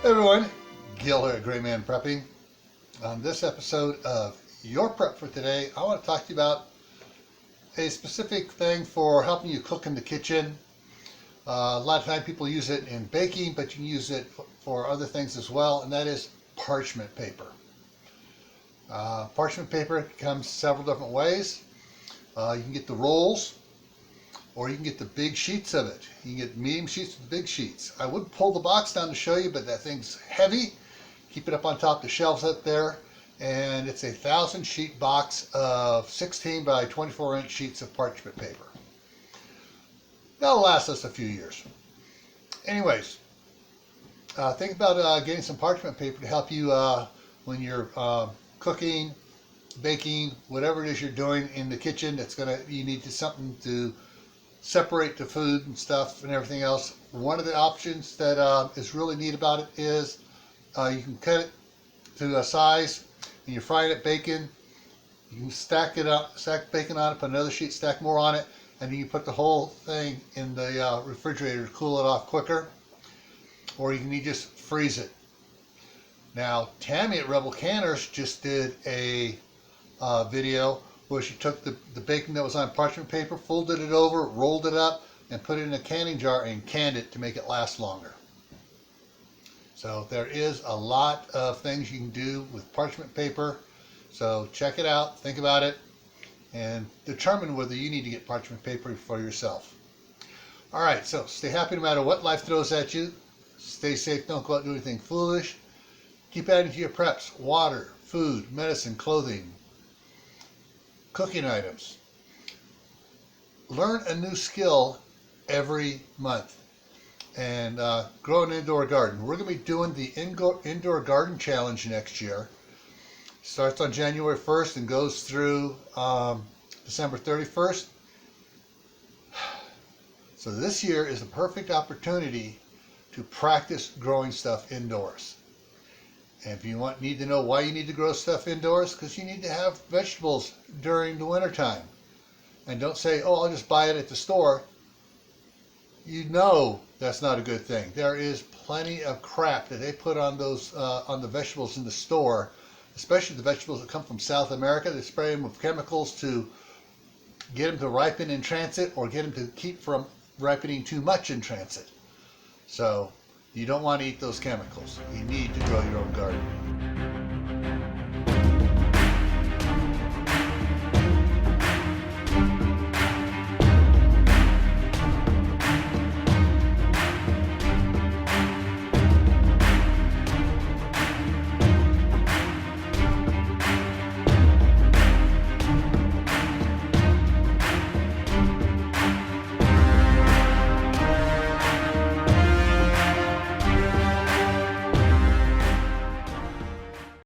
Hey everyone, Gil here at Grayman Prepping. On this episode of Your Prep for Today, I want to talk to you about a specific thing for helping you cook in the kitchen. A lot of times people use it in baking, but you can use it for other things as well, and that is parchment paper. Parchment paper comes several different ways. You can get the rolls, or you can get the big sheets of it. You can get medium sheets with big sheets. I would pull the box down to show you, but that thing's heavy. Keep it up on top of the shelves up there. And it's a 1,000 sheet box of 16 by 24 inch sheets of parchment paper. That'll last us a few years. Anyways, think about getting some parchment paper to help you when you're cooking, baking, whatever it is you're doing in the kitchen. You need something to separate the food and stuff and everything else. One of the options that is really neat about it is you can cut it to a size, and you're frying it bacon. You can stack it up, stack bacon on it, put another sheet, stack more on it, and then you put the whole thing in the refrigerator to cool it off quicker. Or you can just freeze it. Now, Tammy at Rebel Canners just did a video where she took the bacon that was on parchment paper, folded it over, rolled it up, and put it in a canning jar and canned it to make it last longer. So there is a lot of things you can do with parchment paper. So check it out, think about it, and determine whether you need to get parchment paper for yourself. All right, so stay happy no matter what life throws at you. Stay safe, don't go out and do anything foolish. Keep adding to your preps: water, food, medicine, clothing, cooking items. Learn a new skill every month and grow an indoor garden. We're going to be doing the indoor garden challenge next year. Starts on January 1st and goes through December 31st. So this year is the perfect opportunity to practice growing stuff indoors. And if you need to know why you need to grow stuff indoors, because you need to have vegetables during the winter time. And don't say, oh, I'll just buy it at the store. You know that's not a good thing. There is plenty of crap that they put on those on the vegetables in the store, especially the vegetables that come from South America. They spray them with chemicals to get them to ripen in transit, or get them to keep from ripening too much in transit. So you don't want to eat those chemicals. You need to grow your own garden.